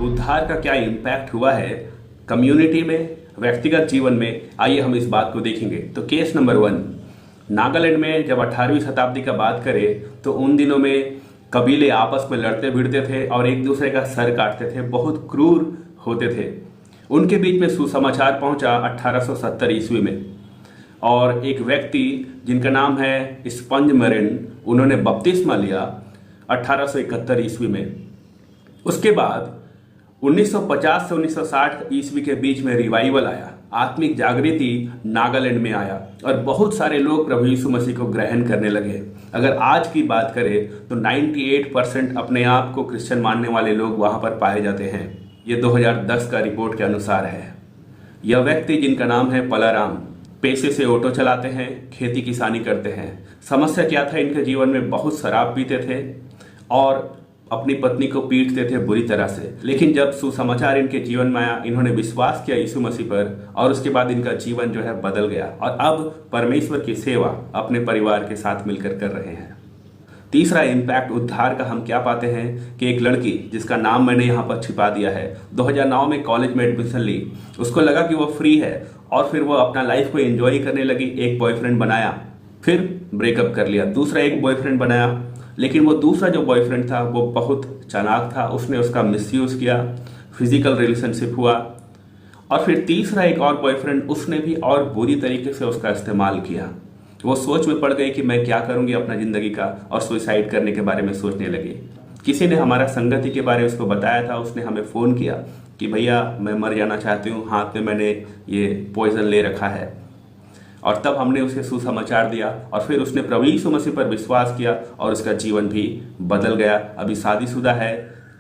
उद्धार का क्या इम्पैक्ट हुआ है कम्युनिटी में, व्यक्तिगत जीवन में, आइए हम इस बात को देखेंगे। तो केस नंबर 1, नागालैंड में जब 18वीं शताब्दी का बात करें तो उन दिनों में कबीले आपस में लड़ते भिड़ते थे और एक दूसरे का सर काटते थे, बहुत क्रूर होते थे। उनके बीच में सुसमाचार पहुंचा 1870 ईस्वी में, और एक व्यक्ति जिनका नाम है स्पंज मरिन, उन्होंने बपतिस्मा लिया 1871 ईस्वी में। उसके बाद 1950 से 1960 ईस्वी के बीच में रिवाइवल आया, आत्मिक जागृति नागालैंड में आया और बहुत सारे लोग प्रभु यीशु मसीह को ग्रहण करने लगे। अगर आज की बात करें तो 98% अपने आप को क्रिश्चियन मानने वाले लोग वहां पर पाए जाते हैं। ये 2010 का रिपोर्ट के अनुसार है। यह व्यक्ति जिनका नाम है पलाराम, पेशे से ऑटो चलाते हैं, खेती किसानी करते हैं। समस्या क्या था इनके जीवन में? बहुत शराब पीते थे और अपनी पत्नी को पीटते थे बुरी तरह से। लेकिन जब सुसमाचार इनके जीवन में आया, इन्होंने विश्वास किया यीशु मसीह पर और उसके बाद इनका जीवन जो है बदल गया और अब परमेश्वर की सेवा अपने परिवार के साथ मिलकर कर रहे हैं। तीसरा इम्पैक्ट उद्धार का हम क्या पाते हैं कि एक लड़की जिसका नाम मैंने यहाँ पर छिपा दिया है, 2009 में कॉलेज में एडमिशन ली। उसको लगा कि वो फ्री है और फिर वो अपना लाइफ को एंजॉय करने लगी। एक बॉयफ्रेंड बनाया, फिर ब्रेकअप कर लिया, दूसरा एक बॉयफ्रेंड बनाया। लेकिन वो दूसरा जो बॉयफ्रेंड था वो बहुत चालाक था, उसने उसका मिसयूज किया, फिजिकल रिलेशनशिप हुआ। और फिर तीसरा एक और बॉयफ्रेंड, उसने भी और बुरी तरीके से उसका इस्तेमाल किया। वो सोच में पड़ गई कि मैं क्या करूंगी अपना जिंदगी का, और सुसाइड करने के बारे में सोचने लगी। किसी ने हमारा संगति के बारे में उसको बताया था, उसने हमें फ़ोन किया कि भैया मैं मर जाना चाहती हूँ, हाथ में मैंने ये पॉइजन ले रखा है। और तब हमने उसे सुसमाचार दिया और फिर उसने प्रभु यीशु मसीह पर विश्वास किया और उसका जीवन भी बदल गया। अभी शादीशुदा है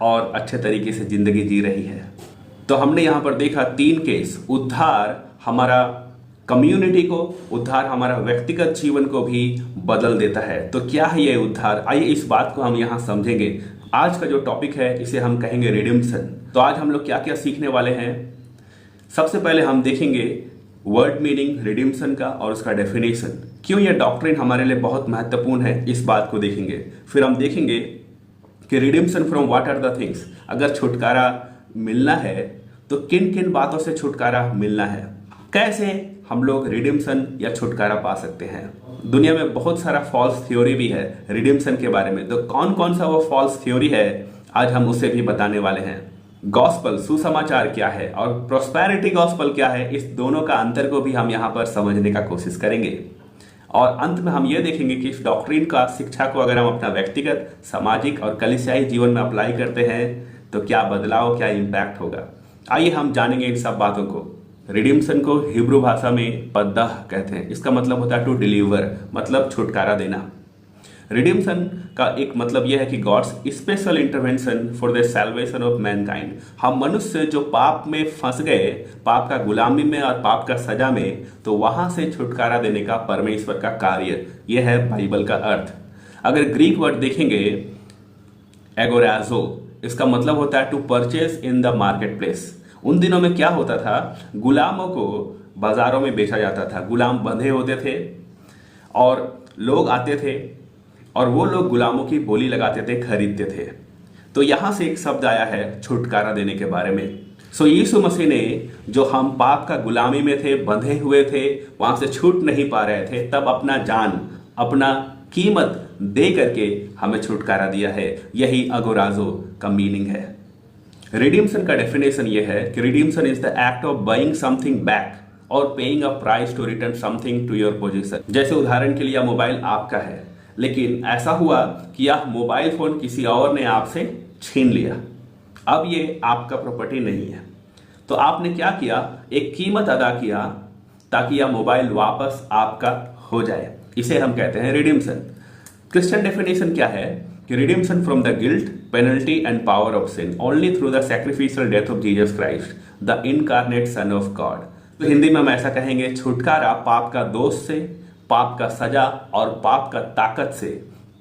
और अच्छे तरीके से जिंदगी जी रही है। तो हमने यहाँ पर देखा 3 केस। उद्धार हमारा कम्युनिटी को, उद्धार हमारा व्यक्तिगत जीवन को भी बदल देता है। तो क्या है ये उद्धार? आइए इस बात को हम यहाँ समझेंगे। आज का जो टॉपिक है इसे हम कहेंगे रिडेम्पशन। तो आज हम लोग क्या क्या सीखने वाले हैं? सबसे पहले हम देखेंगे वर्ड मीनिंग रिडेम्पशन का और उसका डेफिनेशन, क्यों यह डॉक्ट्रिन हमारे लिए बहुत महत्वपूर्ण है, इस बात को देखेंगे। फिर हम देखेंगे कि redemption from what are the things, अगर छुटकारा मिलना है तो किन किन बातों से छुटकारा मिलना है, कैसे हम लोग रिडेम्पशन या छुटकारा पा सकते हैं। दुनिया में बहुत सारा फॉल्स थ्योरी भी है रिडेम्पशन के बारे में, तो कौन कौन सा वो फॉल्स थ्योरी है आज हम उसे भी बताने वाले हैं। गॉस्पल सुसमाचार क्या है और प्रोस्पेरिटी गॉस्पल क्या है, इस दोनों का अंतर को भी हम यहाँ पर समझने का कोशिश करेंगे। और अंत में हम ये देखेंगे कि इस डॉक्ट्रिन का शिक्षा को अगर हम अपना व्यक्तिगत, सामाजिक और कलीसियाई जीवन में अप्लाई करते हैं तो क्या बदलाव, क्या इम्पैक्ट होगा। आइए हम जानेंगे इन सब बातों को। रिडेम्पशन को हिब्रू भाषा में पद्दाह कहते हैं। इसका मतलब होता है टू डिलीवर, मतलब छुटकारा देना। रिडेम्पशन का एक मतलब यह है कि God's special intervention for the salvation of mankind. हम मनुष्य जो पाप में फंस गए, पाप का गुलामी में और पाप का सजा में, तो वहां से छुटकारा देने का परमेश्वर का कार्य, यह है बाइबल का अर्थ। अगर ग्रीक वर्ड देखेंगे एगोराजो, इसका मतलब होता है to purchase in the market place. उन दिनों में क्या होता था, गुलामों को बाजारों में बेचा जाता था। गुलाम बंधे होते थे और लोग आते थे और वो लोग गुलामों की बोली लगाते थे, खरीदते थे। तो यहां से एक शब्द आया है छुटकारा देने के बारे में। सो यीशु मसीह ने, जो हम पाप का गुलामी में थे, बंधे हुए थे, वहां से छूट नहीं पा रहे थे, तब अपना जान, अपना कीमत दे करके हमें छुटकारा दिया है। यही अगोराजो का मीनिंग है। रिडीम्पशन का डेफिनेशन यह है कि redemption is the act of buying something back और paying a price to return something to your position. जैसे उदाहरण के लिए मोबाइल आपका है, लेकिन ऐसा हुआ कि यह मोबाइल फोन किसी और ने आपसे छीन लिया। अब ये आपका प्रॉपर्टी नहीं है, तो आपने क्या किया, एक कीमत अदा किया ताकि यह मोबाइल वापस आपका हो जाए। इसे हम कहते हैं रिडीम्पशन। क्रिश्चियन डेफिनेशन क्या है कि redemption from the guilt, penalty and power of sin only through the sacrificial death of Jesus Christ, the incarnate son of God. तो हिंदी में हम ऐसा कहेंगे, छुटकारा पाप का दोष से, पाप का सजा और पाप का ताकत से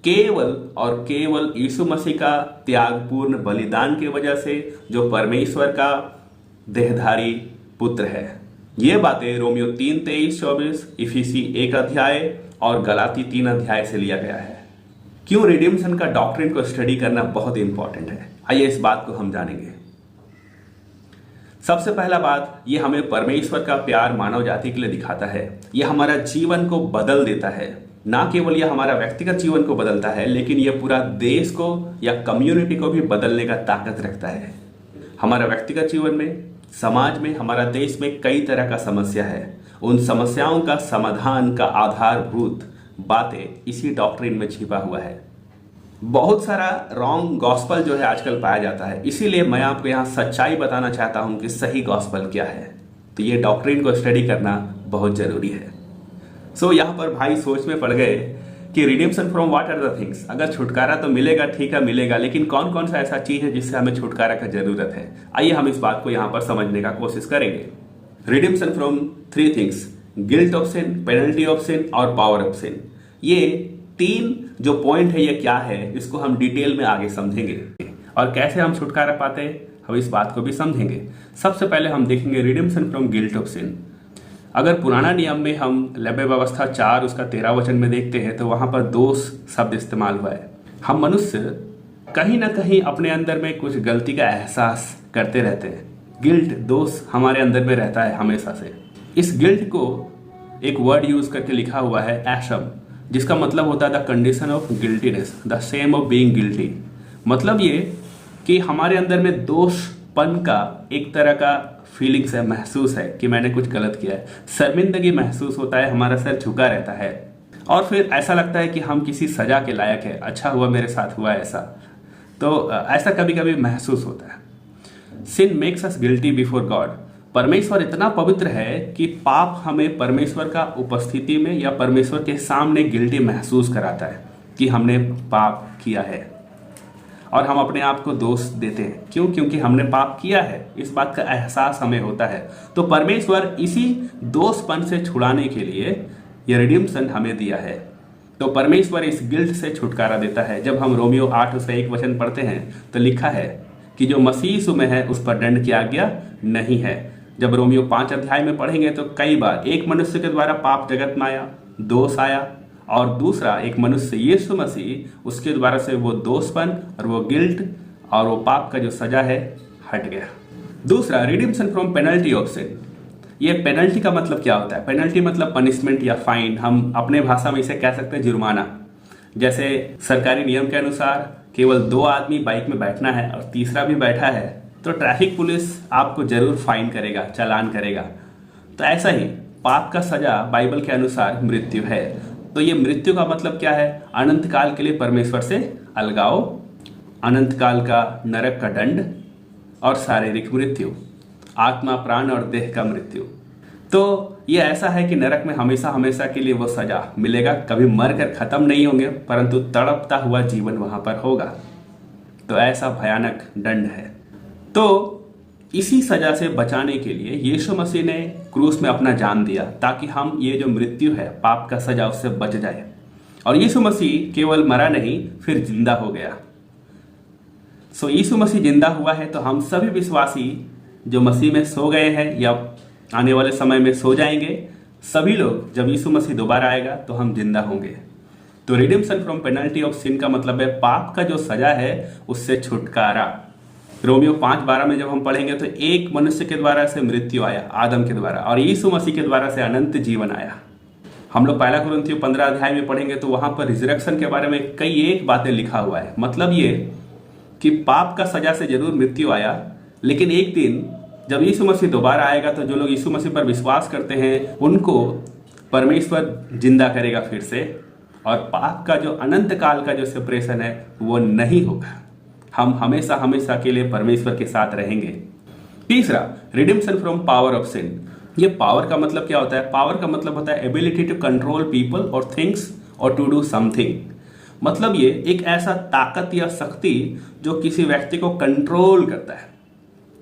केवल और केवल यीशु मसीह का त्यागपूर्ण बलिदान की वजह से, जो परमेश्वर का देहधारी पुत्र है। ये बातें रोमियो 3:23-24, इफिसी 1 अध्याय और गलाती 3 अध्याय से लिया गया है। क्यों रिडीम्पशन का डॉक्ट्रिन को स्टडी करना बहुत इंपॉर्टेंट है, आइए इस बात को हम जानेंगे। सबसे पहला बात, ये हमें परमेश्वर का प्यार मानव जाति के लिए दिखाता है। ये हमारा जीवन को बदल देता है। ना केवल यह हमारा व्यक्तिगत जीवन को बदलता है, लेकिन यह पूरा देश को या कम्युनिटी को भी बदलने का ताकत रखता है। हमारा व्यक्तिगत जीवन में, समाज में, हमारा देश में कई तरह का समस्या है। उन समस्याओं का समाधान का आधारभूत बातें इसी डॉक्ट्रिन में छिपा हुआ है। बहुत सारा रॉन्ग गॉस्पल जो है आजकल पाया जाता है, इसीलिए मैं आपको यहाँ सच्चाई बताना चाहता हूँ कि सही गॉस्पल क्या है। तो ये डॉक्ट्रिन को स्टडी करना बहुत जरूरी है। यहाँ पर भाई सोच में पड़ गए कि redemption from what are the things. अगर छुटकारा तो मिलेगा, ठीक है मिलेगा, लेकिन कौन कौन सा ऐसा चीज है जिससे हमें छुटकारा का जरूरत है। आइए हम इस बात को यहाँ पर समझने का कोशिश करेंगे। Redemption from 3 things, guilt of sin, penalty of sin और पावर ऑफ सिन। ये 3 जो पॉइंट है, ये क्या है, इसको हम डिटेल में आगे समझेंगे और कैसे हम छुटकारा पाते हैं हम इस बात को भी समझेंगे। सबसे पहले हम देखेंगे redemption from guilt of sin. अगर पुराना नियम में हम लेबे व्यवस्था 4 उसका 13 वचन में देखते हैं तो वहां पर दोष शब्द इस्तेमाल हुआ है। हम मनुष्य कहीं ना कहीं अपने अंदर में कुछ गलती का एहसास करते रहते हैं। गिल्ट, दोष हमारे अंदर में रहता है हमेशा से। इस गिल्ट को एक वर्ड यूज करके लिखा हुआ है एशम, जिसका मतलब होता है the condition of guiltiness, the same of being guilty. मतलब ये कि हमारे अंदर में दोषपन का एक तरह का फीलिंग्स है, महसूस है कि मैंने कुछ गलत किया है। शर्मिंदगी महसूस होता है, हमारा सर झुका रहता है और फिर ऐसा लगता है कि हम किसी सजा के लायक है, अच्छा हुआ मेरे साथ हुआ ऐसा। तो ऐसा कभी कभी महसूस होता है। Sin makes us guilty before God. परमेश्वर इतना पवित्र है कि पाप हमें परमेश्वर का उपस्थिति में या परमेश्वर के सामने गिल्टी महसूस कराता है कि हमने पाप किया है और हम अपने आप को दोष देते हैं। क्यों? क्योंकि हमने पाप किया है, इस बात का एहसास हमें होता है। तो परमेश्वर इसी दोषपन से छुड़ाने के लिए यह रिडीम्पशन हमें दिया है। तो परमेश्वर इस गिल्ट से छुटकारा देता है। जब हम रोमियो 8 उसका 1 वचन पढ़ते हैं तो लिखा है कि जो मसीह यीशु में है उस पर दंड की आज्ञा नहीं है। जब रोमियो 5 अध्याय में पढ़ेंगे तो कई बार एक मनुष्य के द्वारा पाप जगत में आया, दोष आया, और दूसरा एक मनुष्य यीशु मसीह, उसके द्वारा से वो दोषपन और वो गिल्ट और वो पाप का जो सजा है हट गया। दूसरा, redemption from penalty of sin. ये पेनल्टी का मतलब क्या होता है? पेनल्टी मतलब पनिशमेंट या फाइन। हम अपने भाषा में इसे कह सकते हैं जुर्माना। जैसे सरकारी नियम के अनुसार केवल 2 आदमी बाइक में बैठना है और तीसरा भी बैठा है तो ट्रैफिक पुलिस आपको जरूर फाइन करेगा, चालान करेगा। तो ऐसा ही पाप का सजा बाइबल के अनुसार मृत्यु है। तो ये मृत्यु का मतलब क्या है? अनंत काल के लिए परमेश्वर से अलगाव, अनंत काल का नरक का दंड और शारीरिक मृत्यु, आत्मा, प्राण और देह का मृत्यु। तो ये ऐसा है कि नरक में हमेशा हमेशा के लिए वो सजा मिलेगा, कभी मर कर खत्म नहीं होंगे, परंतु तड़पता हुआ जीवन वहां पर होगा। तो ऐसा भयानक दंड है। तो इसी सजा से बचाने के लिए यीशु मसीह ने क्रूस में अपना जान दिया ताकि हम ये जो मृत्यु है, पाप का सजा, उससे बच जाए। और यीशु मसीह केवल मरा नहीं, फिर जिंदा हो गया। यीशु मसीह जिंदा हुआ है तो हम सभी विश्वासी जो मसीह में सो गए हैं या आने वाले समय में सो जाएंगे, सभी लोग जब यीशु मसीह दोबारा आएगा तो हम जिंदा होंगे। तो redemption from penalty of sin का मतलब है पाप का जो सजा है उससे छुटकारा। रोमियो 5:12 में जब हम पढ़ेंगे तो एक मनुष्य के द्वारा से मृत्यु आया, आदम के द्वारा, और यीशु मसीह के द्वारा से अनंत जीवन आया। हम लोग 1 कुरिन्थियों 15 अध्याय में पढ़ेंगे तो वहां पर रिजरेक्शन के बारे में कई एक बातें लिखा हुआ है। मतलब ये कि पाप का सजा से जरूर मृत्यु आया, लेकिन एक दिन जब यीशु मसीह दोबारा आएगा तो जो लोग यीशु मसीह पर विश्वास करते हैं उनको परमेश्वर जिंदा करेगा फिर से, और पाप का जो अनंत काल का जो सेपरेशन है वो नहीं होगा। हम हमेशा हमेशा के लिए परमेश्वर के साथ रहेंगे। तीसरा, redemption from power of sin. ये पावर का मतलब क्या होता है? पावर का मतलब होता है एबिलिटी टू कंट्रोल पीपल और थिंग्स और टू डू समथिंग। मतलब ये एक ऐसा ताकत या शक्ति जो किसी व्यक्ति को कंट्रोल करता है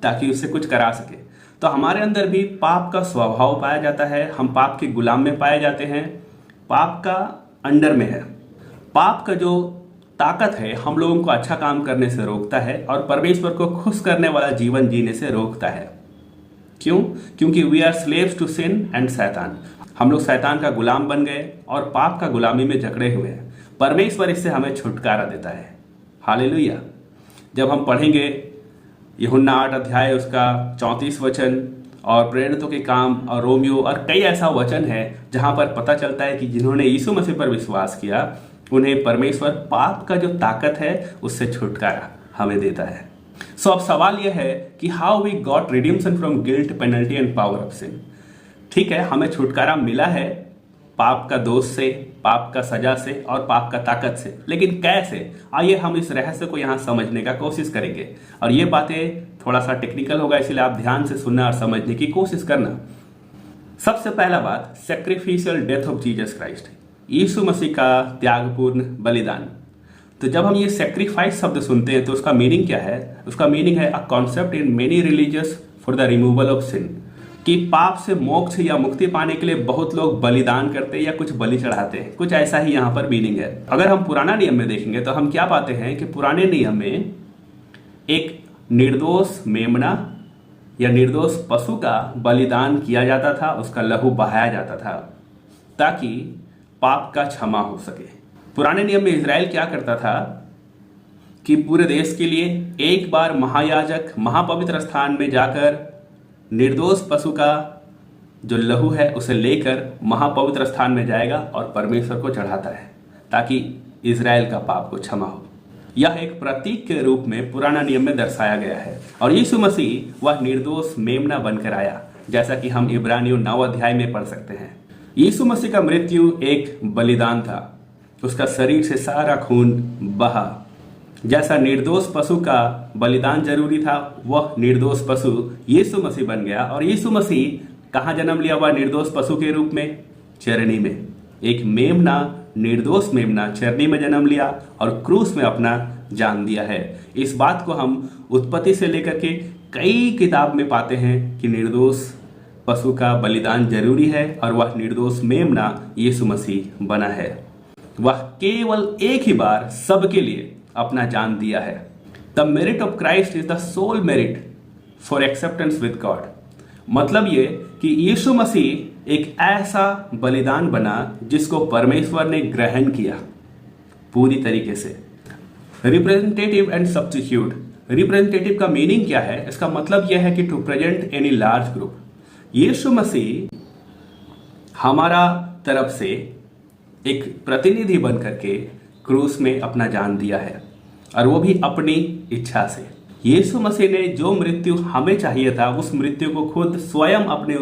ताकि उससे कुछ करा सके। तो हमारे अंदर भी पाप का स्वभाव पाया जाता है, हम पाप के गुलाम में पाए जाते हैं, पाप का अंडर में है। पाप का जो ताकत है हम लोगों को अच्छा काम करने से रोकता है और परमेश्वर को खुश करने वाला जीवन जीने से रोकता है। क्यों? क्योंकि we are slaves to sin and शैतान। हम लोग शैतान का गुलाम बन गए और पाप का गुलामी में जकड़े हुए हैं। परमेश्वर इससे हमें छुटकारा देता है। हालेलुया। जब हम पढ़ेंगे यूहन्ना 8 अध्याय उसका 34 वचन और प्रेरितों के काम और रोमियो और कई ऐसा वचन है जहां पर पता चलता है कि जिन्होंने यीशु मसीह पर विश्वास किया उन्हें परमेश्वर पाप का जो ताकत है उससे छुटकारा हमें देता है। सो अब सवाल यह है कि how we got redemption from guilt, penalty and power of sin. ठीक है, हमें छुटकारा मिला है पाप का दोष से, पाप का सजा से और पाप का ताकत से, लेकिन कैसे? आइए हम इस रहस्य को यहाँ समझने का कोशिश करेंगे और ये बातें थोड़ा सा टेक्निकल होगा, इसलिए आप ध्यान से सुनना और समझने की कोशिश करना। सबसे पहला बात, sacrificial death of Jesus Christ, Yeshu Masih का त्यागपूर्ण बलिदान। तो जब हम ये सैक्रिफाइस शब्द सुनते हैं तो उसका मीनिंग क्या है? उसका मीनिंग है a concept in many religious for the removal of sin, कि पाप से मोक्ष या मुक्ति पाने के लिए बहुत लोग बलिदान करते हैं या कुछ बलि चढ़ाते हैं, कुछ ऐसा ही यहाँ पर मीनिंग है। अगर हम पुराना नियम में देखेंगे तो हम क्या पाते हैं कि पुराने नियम में एक निर्दोष मेमना या निर्दोष पशु का बलिदान किया जाता था, उसका लहू बहाया जाता था ताकि पाप का क्षमा हो सके। पुराने नियम में इजराइल क्या करता था कि पूरे देश के लिए एक बार महायाजक महापवित्र स्थान में जाकर निर्दोष पशु का जो लहू है उसे लेकर महापवित्र स्थान में जाएगा और परमेश्वर को चढ़ाता है ताकि इजराइल का पाप को क्षमा हो। यह एक प्रतीक के रूप में पुराना नियम में दर्शाया गया है और यीशु मसीह वह निर्दोष मेमना बनकर आया, जैसा कि हम इब्रानियों 9 अध्याय में पढ़ सकते हैं। यीशु मसीह का मृत्यु एक बलिदान था, उसका शरीर से सारा खून बहा। जैसा निर्दोष पशु का बलिदान जरूरी था, वह निर्दोष पशु यीशु मसीह बन गया और यीशु मसीह कहाँ जन्म लिया? वह निर्दोष पशु के रूप में चरनी में। एक मेमना, निर्दोष मेमना चरनी में जन्म लिया और क्रूस में अपना जान दिया है। इस बात को हम उत्पत्ति से लेकर के कई किताब में पाते हैं कि निर्दोष पशु का बलिदान जरूरी है और वह निर्दोष मेमना यीशु मसीह बना है। वह केवल एक ही बार सबके लिए अपना जान दिया है। The merit of Christ is the sole merit for acceptance with God. मतलब ये कि यीशु मसीह एक ऐसा बलिदान बना जिसको परमेश्वर ने ग्रहण किया पूरी तरीके से। Representative and substitute. रिप्रेजेंटेटिव का मीनिंग क्या है? इसका मतलब यह है कि to present any large group. Yeshu Masih हमारा तरफ से एक प्रतिनिधि बन करके क्रूस में अपना जान दिया है और वो भी अपनी इच्छा से। यीशु मसीह ने जो मृत्यु हमें चाहिए था उस मृत्यु को खुद स्वयं अपने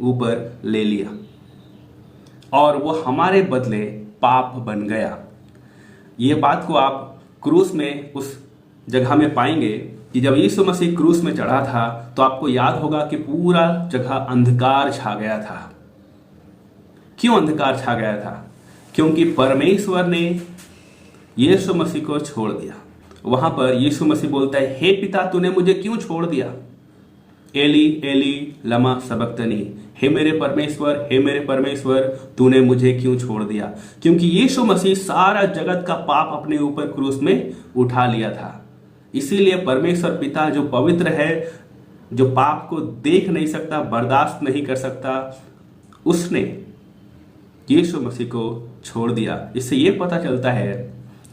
ऊपर ले लिया और वो हमारे बदले पाप बन गया। ये बात को आप क्रूस में उस जगह में पाएंगे कि जब यीशु मसीह क्रूस में चढ़ा था तो आपको याद होगा कि पूरा जगह अंधकार छा गया था। क्यों अंधकार छा गया था? क्योंकि परमेश्वर ने यीशु मसीह को छोड़ दिया। वहां पर यीशु मसीह बोलता है, हे पिता तूने मुझे क्यों छोड़ दिया? एली एली लमा सबक्तनी, हे मेरे परमेश्वर तूने मुझे क्यों छोड़ दिया? क्योंकि यीशु मसीह सारा जगत का पाप अपने ऊपर क्रूस में उठा लिया था। इसीलिए परमेश्वर पिता जो पवित्र है, जो पाप को देख नहीं सकता, बर्दाश्त नहीं कर सकता, उसने यीशु मसीह को छोड़ दिया। इससे यह पता चलता है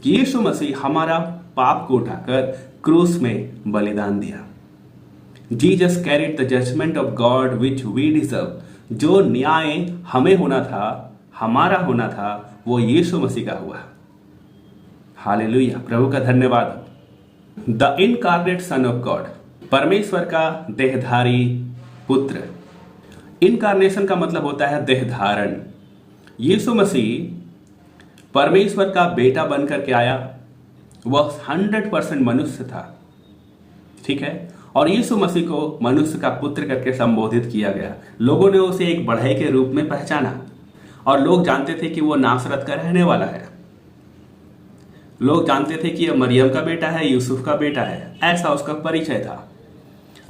कि यीशु मसीह हमारा पाप को उठाकर क्रूस में बलिदान दिया। Jesus carried the judgment of God which we deserve. जो न्याय हमें होना था, हमारा होना था, वो यीशु मसीह का हुआ। हालेलुया, प्रभु का धन्यवाद। The incarnate son of God, परमेश्वर का देहधारी पुत्र। इनकारनेशन का मतलब होता है देह धारण। यीशु मसीह परमेश्वर का बेटा बनकर के आया। वह 100% मनुष्य था, ठीक है, और यीशु मसीह को मनुष्य का पुत्र करके संबोधित किया गया। लोगों ने उसे एक बढ़ई के रूप में पहचाना और लोग जानते थे कि वो नासरत का रहने वाला है। लोग जानते थे कि यह मरियम का बेटा है, यूसुफ का बेटा है, ऐसा उसका परिचय था।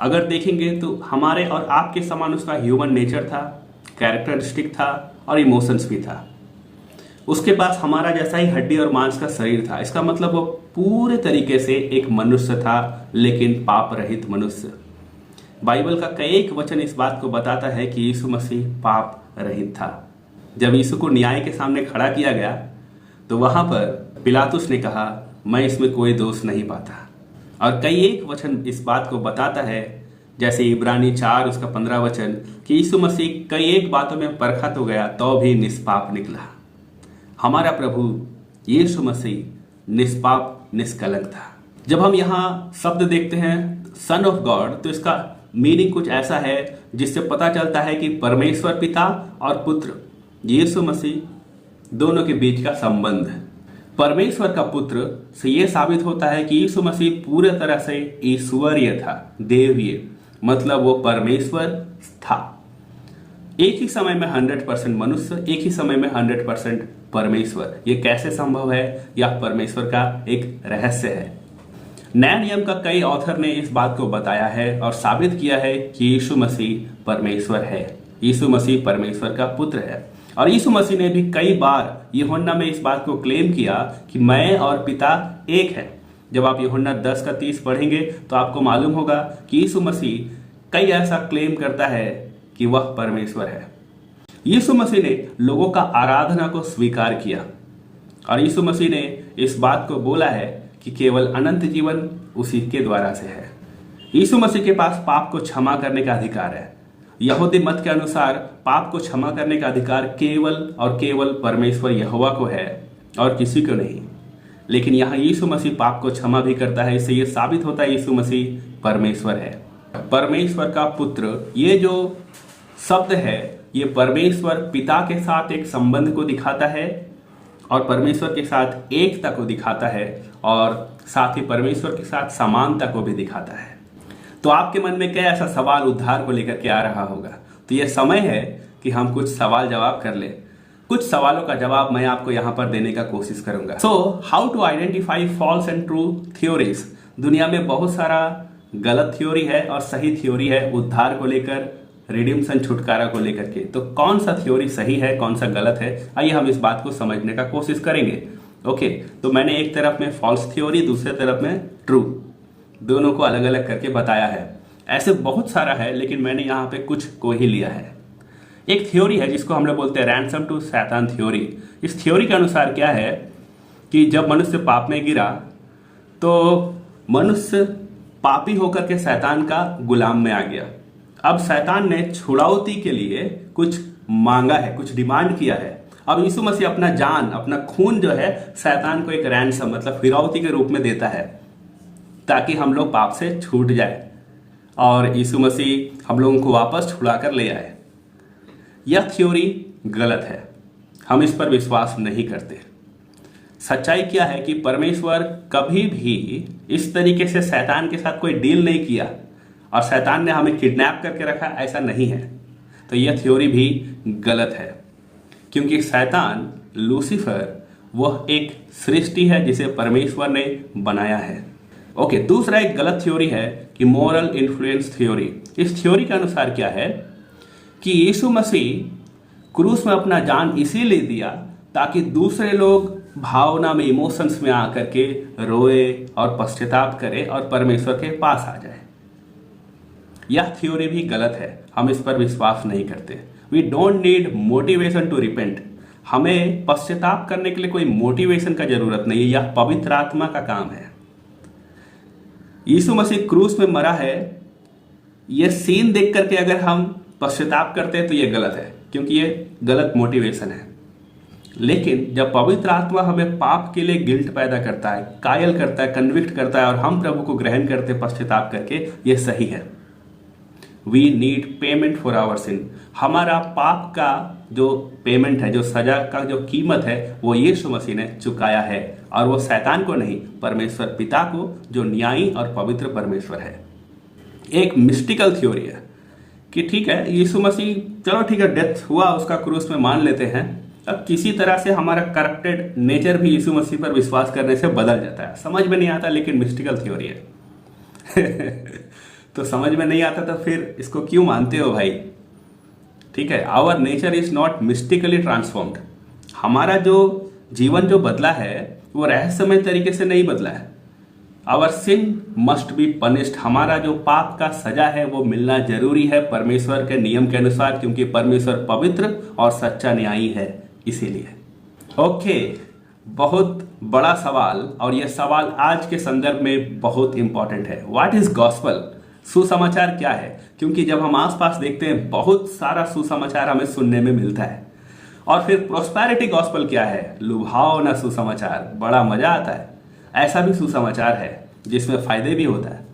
अगर देखेंगे तो हमारे और आपके समान उसका ह्यूमन नेचर था, कैरेक्टरिस्टिक था और इमोशंस भी था। उसके पास हमारा जैसा ही हड्डी और मांस का शरीर था। इसका मतलब वो पूरे तरीके से एक मनुष्य था, लेकिन पाप रहित मनुष्य। बाइबल का कई एक वचन इस बात को बताता है कि यीशु मसीह पाप रहित था। जब यीशु को न्याय के सामने खड़ा किया गया तो वहां पर पिलातुस ने कहा, मैं इसमें कोई दोष नहीं पाता। और कई एक वचन इस बात को बताता है, जैसे इब्रानी 4 उसका 15 वचन, कि यीशु मसीह कई एक बातों में परखा तो गया तो भी निष्पाप निकला। हमारा प्रभु यीशु मसीह निष्पाप निष्कलंक था। जब हम यहाँ शब्द देखते हैं सन ऑफ गॉड, तो इसका मीनिंग कुछ ऐसा है जिससे पता चलता है कि परमेश्वर पिता और पुत्र यीशु मसीह दोनों के बीच का संबंध है। परमेश्वर का पुत्र से यह साबित होता है कि यीशु मसीह पूरे तरह से ईश्वरीय था, देवीय, मतलब वो परमेश्वर था। एक ही समय में 100% मनुष्य, एक ही समय में 100% परमेश्वर। ये कैसे संभव है? यह परमेश्वर का एक रहस्य है। नए नियम का कई ऑथर ने इस बात को बताया है और साबित किया है कि यीशु मसीह परमेश्वर है, यीशु मसीह परमेश्वर का पुत्र है। और यीशु मसीह ने भी कई बार यूहन्ना में इस बात को क्लेम किया कि मैं और पिता एक है। जब आप यूहन्ना 10 का 30 पढ़ेंगे तो आपको मालूम होगा कि यीशु मसीह कई ऐसा क्लेम करता है कि वह परमेश्वर है। यीशु मसीह ने लोगों का आराधना को स्वीकार किया और यीशु मसीह ने इस बात को बोला है कि केवल अनंत जीवन उसी के द्वारा से है। यीशु मसीह के पास पाप को क्षमा करने का अधिकार है। यहूदी मत के अनुसार पाप को क्षमा करने का अधिकार केवल और केवल परमेश्वर यहोवा को है और किसी को नहीं। लेकिन यहाँ यीशु मसीह पाप को क्षमा भी करता है। इससे यह साबित होता है यीशु मसीह परमेश्वर है, परमेश्वर का पुत्र। ये जो शब्द है ये परमेश्वर पिता के साथ एक संबंध को दिखाता है और परमेश्वर के साथ एकता को दिखाता है और साथ ही परमेश्वर के साथ समानता को भी दिखाता है। तो आपके मन में क्या ऐसा सवाल उद्धार को लेकर के आ रहा होगा? तो यह समय है कि हम कुछ सवाल जवाब कर ले। कुछ सवालों का जवाब मैं आपको यहाँ पर देने का कोशिश करूंगा। So how to identify false and true theories. दुनिया में बहुत सारा गलत थ्योरी है और सही थ्योरी है उद्धार को लेकर, रिडीम्शन छुटकारा को लेकर के। तो कौन सा थ्योरी सही है, कौन सा गलत है, आइए हम इस बात को समझने का कोशिश करेंगे। ओके, तो मैंने एक तरफ में फॉल्स थ्योरी, दूसरे तरफ में ट्रू, दोनों को अलग अलग करके बताया है। ऐसे बहुत सारा है लेकिन मैंने यहाँ पे कुछ को ही लिया है। एक थ्योरी है जिसको हम लोग बोलते हैं रैंसम टू शैतान थ्योरी। इस थ्योरी के अनुसार क्या है कि जब मनुष्य पाप में गिरा तो मनुष्य पापी होकर के शैतान का गुलाम में आ गया। अब शैतान ने छुड़ौती के लिए कुछ मांगा है, कुछ डिमांड किया है। अब यीशु मसीह अपना जान, अपना खून जो है शैतान को एक रैंसम मतलब फिरौती के रूप में देता है ताकि हम लोग पाप से छूट जाए और यीशु मसीह हम लोगों को वापस छुड़ा कर ले आए। यह थ्योरी गलत है, हम इस पर विश्वास नहीं करते। सच्चाई क्या है कि परमेश्वर कभी भी इस तरीके से शैतान के साथ कोई डील नहीं किया और शैतान ने हमें किडनैप करके रखा, ऐसा नहीं है। तो यह थ्योरी भी गलत है क्योंकि शैतान लूसीफर वह एक सृष्टि है जिसे परमेश्वर ने बनाया है। ओके, दूसरा एक गलत थ्योरी है कि मोरल इन्फ्लुएंस थ्योरी। इस थ्योरी के अनुसार क्या है कि यीशु मसीह क्रूस में अपना जान इसीलिए दिया ताकि दूसरे लोग भावना में, इमोशंस में आकर के रोए और पश्चाताप करे और परमेश्वर के पास आ जाए। यह थ्योरी भी गलत है, हम इस पर विश्वास नहीं करते। We don't need motivation to repent. हमें पश्चाताप करने के लिए कोई मोटिवेशन का जरूरत नहीं है, यह पवित्र आत्मा का काम है। यीशु मसीह क्रूस में मरा है, यह सीन देख करके अगर हम पश्चाताप करते हैं तो यह गलत है क्योंकि यह गलत मोटिवेशन है। लेकिन जब पवित्र आत्मा हमें पाप के लिए गिल्ट पैदा करता है, कायल करता है, कन्विक्ट करता है और हम प्रभु को ग्रहण करते पश्चाताप करके, यह सही है। We need payment for our sin. हमारा पाप का जो पेमेंट है, जो सजा का जो कीमत है, वो यीशु मसीह ने चुकाया है और वो शैतान को नहीं, परमेश्वर पिता को, जो न्यायी और पवित्र परमेश्वर है। एक मिस्टिकल थ्योरी है कि ठीक है यीशु मसीह, चलो ठीक है डेथ हुआ उसका क्रूस में मान लेते हैं, अब किसी तरह से हमारा करप्टेड नेचर भी यीशु मसीह पर विश्वास करने से बदल जाता है। समझ में नहीं आता लेकिन मिस्टिकल थ्योरी है तो समझ में नहीं आता तो फिर इसको क्यों मानते हो भाई? ठीक है, our nature is not mystically transformed. हमारा जो जीवन जो बदला है वो रहस्यमय तरीके से नहीं बदला है। Our sin must be punished. हमारा जो पाप का सजा है वो मिलना जरूरी है परमेश्वर के नियम के अनुसार, क्योंकि परमेश्वर पवित्र और सच्चा न्यायी है, इसीलिए। ओके, बहुत बड़ा सवाल, और यह सवाल आज के संदर्भ में बहुत इंपॉर्टेंट है। What is gospel? सुसमाचार क्या है? क्योंकि जब हम आसपास देखते हैं बहुत सारा सुसमाचार हमें सुनने में मिलता है। और फिर प्रोस्पेरिटी गॉस्पल क्या है? लुभावना सुसमाचार, बड़ा मजा आता है। ऐसा भी सुसमाचार है जिसमें फायदे भी होता है।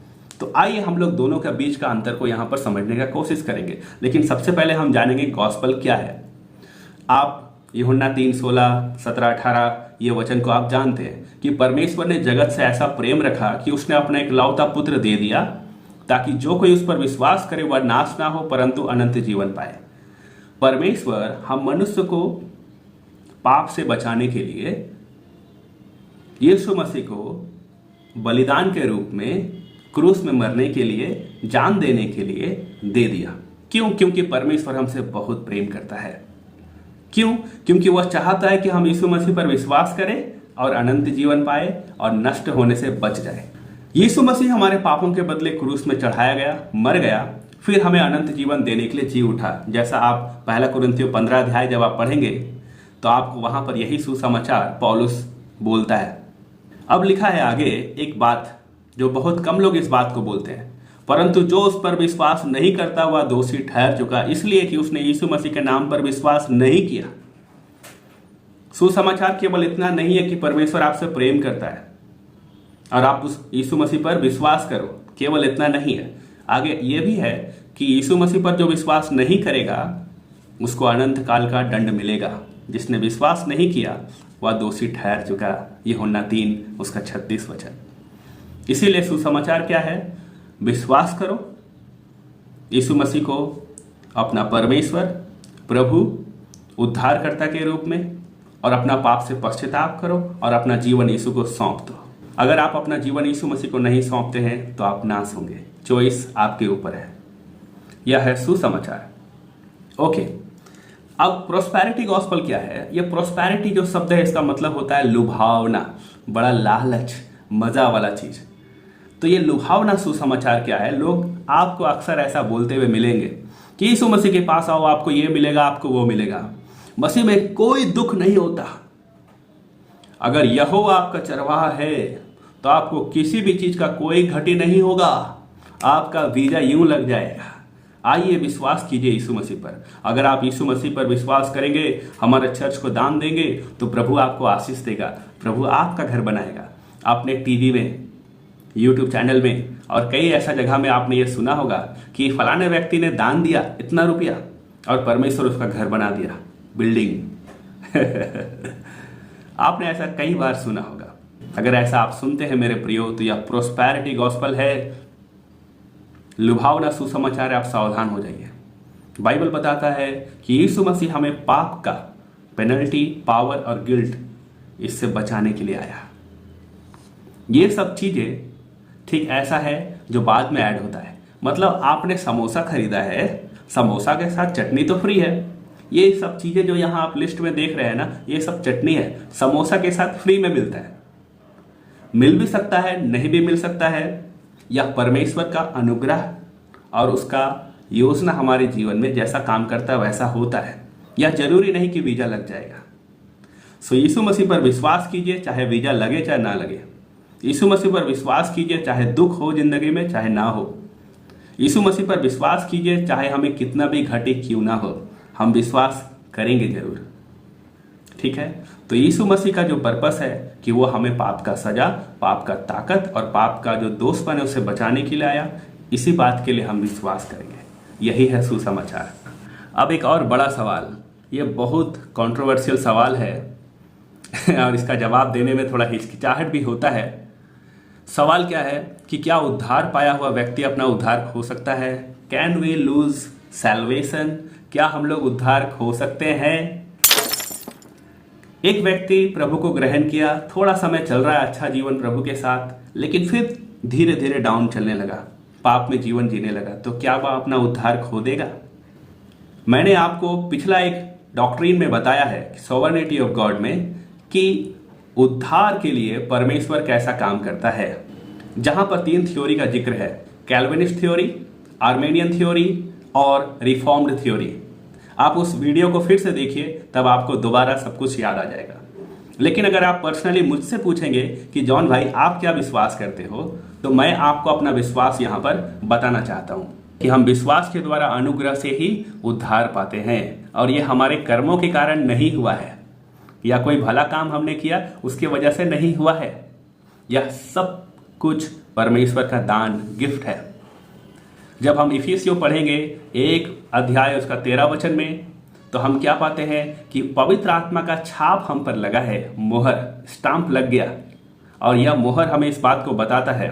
तो आइए हम लोग दोनों के बीच का अंतर को यहां पर समझने का कोशिश करेंगे। लेकिन सबसे पहले हम जानेंगे गॉस्पल क्या है। आप यूहन्ना 3:16, 17, 18 ये वचन को आप जानते हैं कि परमेश्वर ने जगत से ऐसा प्रेम रखा कि उसने अपना एक लौता पुत्र दे दिया, ताकि जो कोई उस पर विश्वास करे वह नाश ना हो परंतु अनंत जीवन पाए। परमेश्वर हम मनुष्य को पाप से बचाने के लिए यीशु मसीह को बलिदान के रूप में क्रूस में मरने के लिए, जान देने के लिए दे दिया। क्यों? क्योंकि परमेश्वर हमसे बहुत प्रेम करता है। क्यों? क्योंकि वह चाहता है कि हम यीशु मसीह पर विश्वास करें और अनंत जीवन पाए और नष्ट होने से बच जाए। यीशु मसीह हमारे पापों के बदले क्रूस में चढ़ाया गया, मर गया, फिर हमें अनंत जीवन देने के लिए जी उठा। जैसा आप 1 कुरिन्थियों 15 अध्याय जब आप पढ़ेंगे तो आपको वहां पर यही सुसमाचार पौलुस बोलता है। अब लिखा है आगे एक बात जो बहुत कम लोग इस बात को बोलते हैं, परंतु जो उस पर विश्वास नहीं करता वह दोषी ठहर चुका, इसलिए कि उसने यीशु मसीह के नाम पर विश्वास नहीं किया। सुसमाचार केवल इतना नहीं है कि परमेश्वर आपसे प्रेम करता है और आप उस यीशु मसीह पर विश्वास करो, केवल इतना नहीं है। आगे ये भी है कि यीशु मसीह पर जो विश्वास नहीं करेगा उसको अनंत काल का दंड मिलेगा। जिसने विश्वास नहीं किया वह दोषी ठहर चुका। यूहन्ना 3:36 वचन। इसीलिए सुसमाचार क्या है? विश्वास करो यीशु मसीह को अपना परमेश्वर, प्रभु, उद्धारकर्ता के रूप में, और अपना पाप से पश्चाताप करो और अपना जीवन यीशु को सौंप दो। अगर आप अपना जीवन यीशु मसीह को नहीं सौंपते हैं तो आप नाश होंगे। चॉइस आपके ऊपर है। यह है सुसमाचार। ओके, अब प्रोस्पेरिटी गॉस्पल क्या है? यह प्रोस्पेरिटी जो शब्द है इसका मतलब होता है लुभावना, बड़ा लालच, मजा वाला चीज। तो ये लुभावना सुसमाचार क्या है? लोग आपको अक्सर ऐसा बोलते हुए मिलेंगे कि यीशु मसीह के पास आओ, आपको ये मिलेगा, आपको वो मिलेगा, मसीह में कोई दुख नहीं होता, अगर यहोवा आपका चरवाहा है तो आपको किसी भी चीज का कोई घटी नहीं होगा, आपका वीजा यूं लग जाएगा। आइए विश्वास कीजिए यीशु मसीह पर। अगर आप यीशु मसीह पर विश्वास करेंगे, हमारे चर्च को दान देंगे, तो प्रभु आपको आशीष देगा, प्रभु आपका घर बनाएगा। आपने टीवी में, यूट्यूब चैनल में और कई ऐसा जगह में आपने ये सुना होगा कि फलाने व्यक्ति ने दान दिया इतना रुपया और परमेश्वर उसका घर बना दिया, बिल्डिंग। आपने ऐसा कई बार सुना होगा। अगर ऐसा आप सुनते हैं मेरे प्रियो, तो यह प्रोस्पेरिटी गॉस्पल है, लुभावना सुसमाचार है। आप सावधान हो जाइए। बाइबल बताता है कि यीशु मसीह हमें पाप का पेनल्टी, पावर और गिल्ट इससे बचाने के लिए आया। ये सब चीजें ठीक ऐसा है जो बाद में ऐड होता है। मतलब आपने समोसा खरीदा है, समोसा के साथ चटनी तो फ्री है। ये सब चीजें जो यहाँ आप लिस्ट में देख रहे हैं ना, ये सब चटनी है, समोसा के साथ फ्री में मिलता है। मिल भी सकता है, नहीं भी मिल सकता है। यह परमेश्वर का अनुग्रह और उसका योजना हमारे जीवन में जैसा काम करता है वैसा होता है। यह जरूरी नहीं कि वीजा लग जाएगा। सो यीशु मसीह पर विश्वास कीजिए, चाहे वीजा लगे चाहे ना लगे। यीशु मसीह पर विश्वास कीजिए, चाहे दुख हो जिंदगी में चाहे ना हो। यीशु मसीह पर विश्वास कीजिए, चाहे हमें कितना भी घटे क्यों ना हो, हम विश्वास करेंगे जरूर। ठीक है? तो यीशु मसीह का जो पर्पस है कि वो हमें पाप का सजा, पाप का ताकत और पाप का जो दोषपन है उससे बचाने के लिए आया, इसी बात के लिए हम विश्वास करेंगे। यही है सुसमाचार। अब एक और बड़ा सवाल, ये बहुत कंट्रोवर्शियल सवाल है और इसका जवाब देने में थोड़ा हिचकिचाहट भी होता है। सवाल क्या है कि क्या उद्धार पाया हुआ व्यक्ति अपना उद्धार खो सकता है? Can we lose salvation? क्या हम लोग उद्धार खो सकते हैं? एक व्यक्ति प्रभु को ग्रहण किया, थोड़ा समय चल रहा है अच्छा जीवन प्रभु के साथ, लेकिन फिर धीरे धीरे डाउन चलने लगा, पाप में जीवन जीने लगा, तो क्या वह अपना उद्धार खो देगा? मैंने आपको पिछला एक डॉक्ट्रिन में बताया है, सोवर्निटी ऑफ गॉड में, कि उद्धार के लिए परमेश्वर कैसा काम करता है, जहां पर 3 थ्योरी का जिक्र है, कैल्विनिस्ट थ्योरी, आर्मेनियन थ्योरी और रिफॉर्म्ड थ्योरी। आप उस वीडियो को फिर से देखिए, तब आपको दोबारा सब कुछ याद आ जाएगा। लेकिन अगर आप पर्सनली मुझसे पूछेंगे कि जॉन भाई आप क्या विश्वास करते हो, तो मैं आपको अपना विश्वास यहाँ पर बताना चाहता हूँ कि हम विश्वास के द्वारा अनुग्रह से ही उद्धार पाते हैं, और ये हमारे कर्मों के कारण नहीं हुआ है, या कोई भला काम हमने किया उसके वजह से नहीं हुआ है। यह सब कुछ परमेश्वर का दान, गिफ्ट है। जब हम इफिसियों पढ़ेंगे 1 अध्याय उसका 13 वचन में, तो हम क्या पाते हैं कि पवित्र आत्मा का छाप हम पर लगा है, मोहर, स्टाम्प लग गया, और यह मोहर हमें इस बात को बताता है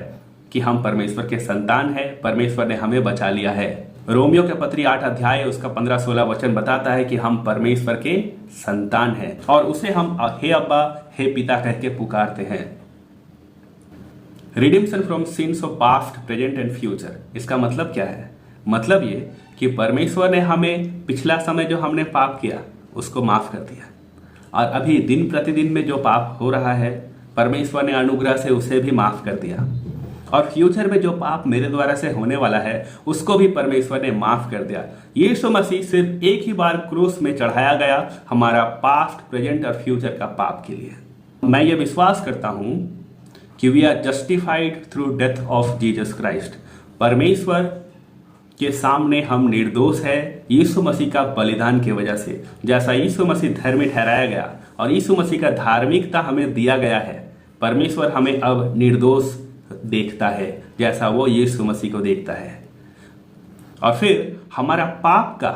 कि हम परमेश्वर के संतान हैं, परमेश्वर ने हमें बचा लिया है। रोमियो के पत्री 8 अध्याय उसका 15-16 वचन बताता है कि हम परमेश्वर के संतान हैं, और उसे हम हे अब्बा, हे पिता कह के पुकारते हैं। Redemption from since of past, present and future, इसका मतलब क्या है? मतलब ये कि परमेश्वर ने हमें पिछला समय जो हमने पाप किया उसको माफ कर दिया, और अभी दिन प्रतिदिन में जो पाप हो रहा है परमेश्वर ने अनुग्रह से उसे भी माफ कर दिया, और फ्यूचर में जो पाप मेरे द्वारा से होने वाला है उसको भी परमेश्वर ने माफ कर दिया। यीशु मसीह सिर्फ एक ही बार क्रूस में चढ़ाया गया हमारा पास्ट, प्रेजेंट और फ्यूचर का पाप के लिए। मैं ये विश्वास करता हूं कि we are justified through death of Jesus Christ. परमेश्वर के सामने हम निर्दोष है यीशु मसीह का बलिदान की वजह से। जैसा यीशु मसीह धर्मी ठहराया गया और यीशु मसीह का धार्मिकता हमें दिया गया है, परमेश्वर हमें अब निर्दोष देखता है जैसा वो यीशु मसीह को देखता है, और फिर हमारा पाप का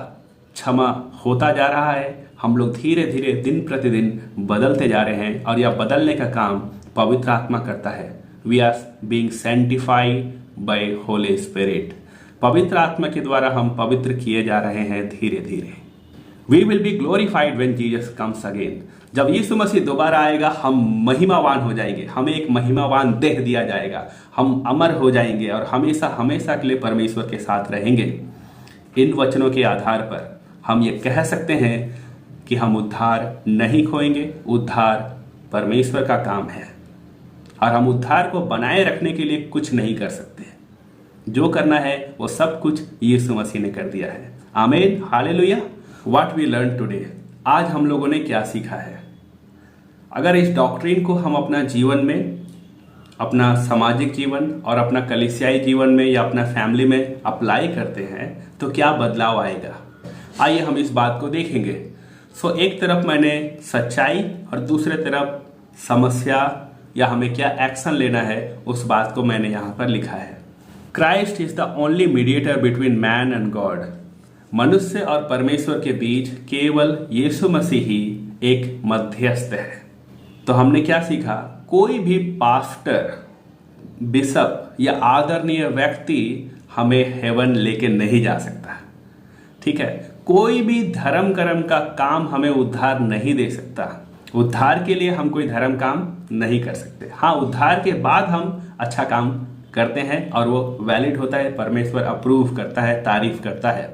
क्षमा होता जा रहा है। हम लोग धीरे धीरे दिन प्रतिदिन बदलते जा रहे हैं, और यह बदलने का काम पवित्र आत्मा करता है। We are being sanctified by Holy Spirit. पवित्र आत्मा के द्वारा हम पवित्र किए जा रहे हैं धीरे धीरे। We will be glorified when Jesus comes again. जब यीशु मसीह दोबारा आएगा हम महिमावान हो जाएंगे, हमें एक महिमावान देह दिया जाएगा, हम अमर हो जाएंगे और हमेशा हमेशा के लिए परमेश्वर के साथ रहेंगे। इन वचनों के आधार पर हम ये कह सकते हैं कि हम उद्धार नहीं खोएंगे। उद्धार परमेश्वर का काम है, और हम उद्धार को बनाए रखने के लिए कुछ नहीं कर सकते। जो करना है वो सब कुछ यीशु मसीह ने कर दिया है। आमीन, हालेलुया। व्हाट वी लर्न टुडे, आज हम लोगों ने क्या सीखा है? अगर इस डॉक्ट्रिन को हम अपना जीवन में, अपना सामाजिक जीवन और अपना कलीसियाई जीवन में या अपना फैमिली में अप्लाई करते हैं तो क्या बदलाव आएगा? आइए हम इस बात को देखेंगे। एक तरफ मैंने सच्चाई और दूसरे तरफ समस्या या हमें क्या एक्शन लेना है उस बात को मैंने यहाँ पर लिखा है। Christ is the only mediator between man and God. मनुष्य और परमेश्वर के बीच केवल यीशु मसीह ही एक मध्यस्थ है। तो हमने क्या सीखा? कोई भी पास्टर, बिशप या आदरणीय व्यक्ति हमें हेवन लेके नहीं जा सकता। ठीक है, कोई भी धर्म कर्म का काम हमें उद्धार नहीं दे सकता। उद्धार के लिए हम कोई धर्म काम नहीं कर सकते। हाँ, उद्धार के बाद हम अच्छा काम करते हैं और वो वैलिड होता है, परमेश्वर अप्रूव करता है, तारीफ करता है।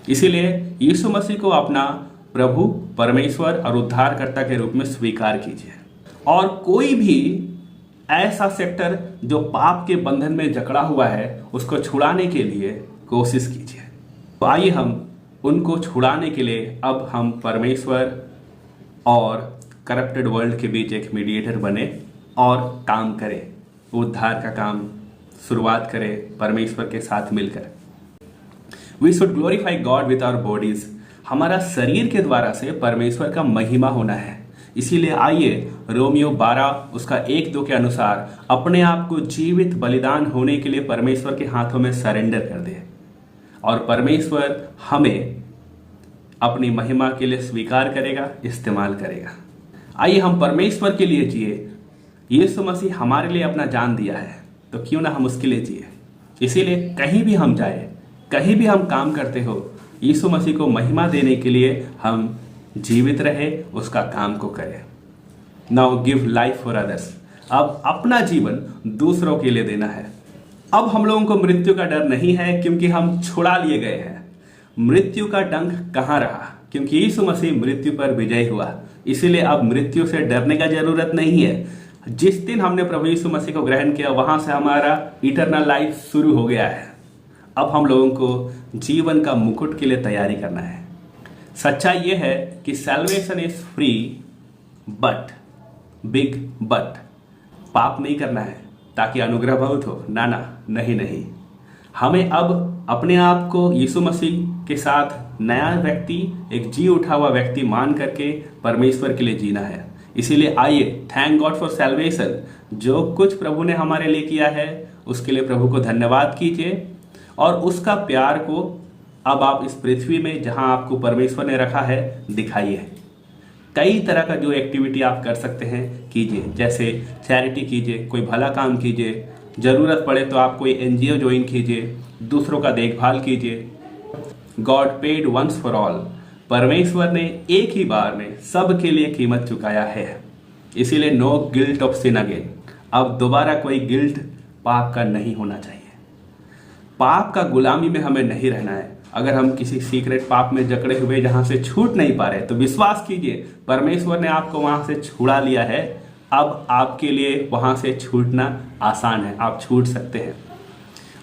इसीलिए यीशु मसीह को अपना प्रभु, परमेश्वर और उद्धारकर्ता के रूप में स्वीकार कीजिए, और कोई भी ऐसा सेक्टर जो पाप के बंधन में जकड़ा हुआ है उसको छुड़ाने के लिए कोशिश कीजिए। तो आइए हम उनको छुड़ाने के लिए अब हम परमेश्वर और करप्टेड वर्ल्ड के बीच एक मीडिएटर बने और काम करें, उद्धार का काम शुरुआत करें परमेश्वर के साथ मिलकर। We should glorify God with our bodies. हमारा शरीर के द्वारा से परमेश्वर का महिमा होना है। इसीलिए आइए रोमियो 12 उसका 1-2 के अनुसार अपने आप को जीवित बलिदान होने के लिए परमेश्वर के हाथों में सरेंडर कर दे, और परमेश्वर हमें अपनी महिमा के लिए स्वीकार करेगा, इस्तेमाल करेगा। आइए हम परमेश्वर के लिए जिए। यीशु मसीह हमारे लिए अपना जान दिया है, तो क्यों ना हम उसके लिए जिए। इसीलिए कहीं भी हम जाए, कहीं भी हम काम करते हो, यीशु मसीह को महिमा देने के लिए हम जीवित रहे, उसका काम को करें। Now give life for others. अब अपना जीवन दूसरों के लिए देना है। अब हम लोगों को मृत्यु का डर नहीं है क्योंकि हम छुड़ा लिए गए हैं। मृत्यु का डंक कहाँ रहा? क्योंकि यीशु मसीह मृत्यु पर विजय हुआ। इसीलिए अब मृत्यु से डरने का जरूरत नहीं है। जिस दिन हमने प्रभु यीशु मसीह को ग्रहण किया वहां से हमारा इटरनल लाइफ शुरू हो गया है। अब हम लोगों को जीवन का मुकुट के लिए तैयारी करना है। सच्चाई यह है कि salvation is free but big but. पाप नहीं करना है ताकि अनुग्रह बहुत हो, ना ना, नहीं नहीं। हमें अब अपने आप को यीशु मसीह के साथ नया व्यक्ति, एक जी उठा हुआ व्यक्ति मान करके परमेश्वर के लिए जीना है। इसीलिए आइए, थैंक गॉड फॉर सैल्वेशन। जो कुछ प्रभु ने हमारे लिए किया है उसके लिए प्रभु को धन्यवाद कीजिए, और उसका प्यार को अब आप इस पृथ्वी में जहां आपको परमेश्वर ने रखा है दिखाइए। कई तरह का जो एक्टिविटी आप कर सकते हैं कीजिए, जैसे चैरिटी कीजिए, कोई भला काम कीजिए, ज़रूरत पड़े तो आप कोई एनजीओ ज्वाइन कीजिए, दूसरों का देखभाल कीजिए। God paid once for all. परमेश्वर ने एक ही बार में सब के लिए कीमत चुकाया है, इसीलिए no guilt of sin again. अब दोबारा कोई गिल्ट पाप का नहीं होना चाहिए। पाप का गुलामी में हमें नहीं रहना है। अगर हम किसी सीक्रेट पाप में जकड़े हुए जहां से छूट नहीं पा रहे, तो विश्वास कीजिए परमेश्वर ने आपको वहां से छुड़ा लिया है। अब आपके लिए वहां से छूटना आसान है, आप छूट सकते हैं।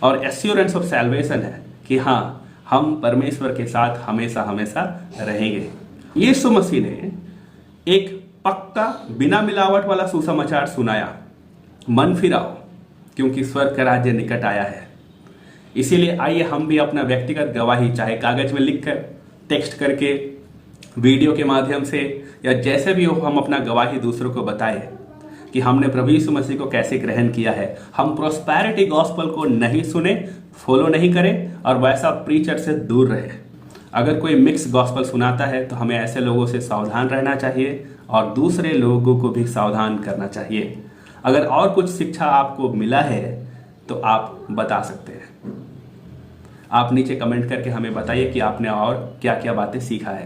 और एश्योरेंस ऑफ सैल्वेशन है कि हाँ, हम परमेश्वर के साथ हमेशा हमेशा रहेंगे। यीशु मसीह ने एक पक्का बिना मिलावट वाला सुसमाचार सुनाया, मन फिराओ क्योंकि स्वर्ग का राज्य निकट आया है। इसीलिए आइए हम भी अपना व्यक्तिगत गवाही, चाहे कागज में लिखकर, टेक्स्ट करके, वीडियो के माध्यम से, या जैसे भी हो, हम अपना गवाही दूसरों को बताएं कि हमने प्रभु यीशु मसीह को कैसे ग्रहण किया है। हम प्रोस्पेरिटी गॉस्पल को नहीं सुने, फॉलो नहीं करें, और वैसा प्रीचर से दूर रहे। अगर कोई मिक्स गॉस्पल सुनाता है तो हमें ऐसे लोगों से सावधान रहना चाहिए और दूसरे लोगों को भी सावधान करना चाहिए। अगर और कुछ शिक्षा आपको मिला है तो आप बता सकते हैं। आप नीचे कमेंट करके हमें बताइए कि आपने और क्या क्या बातें सीखा है।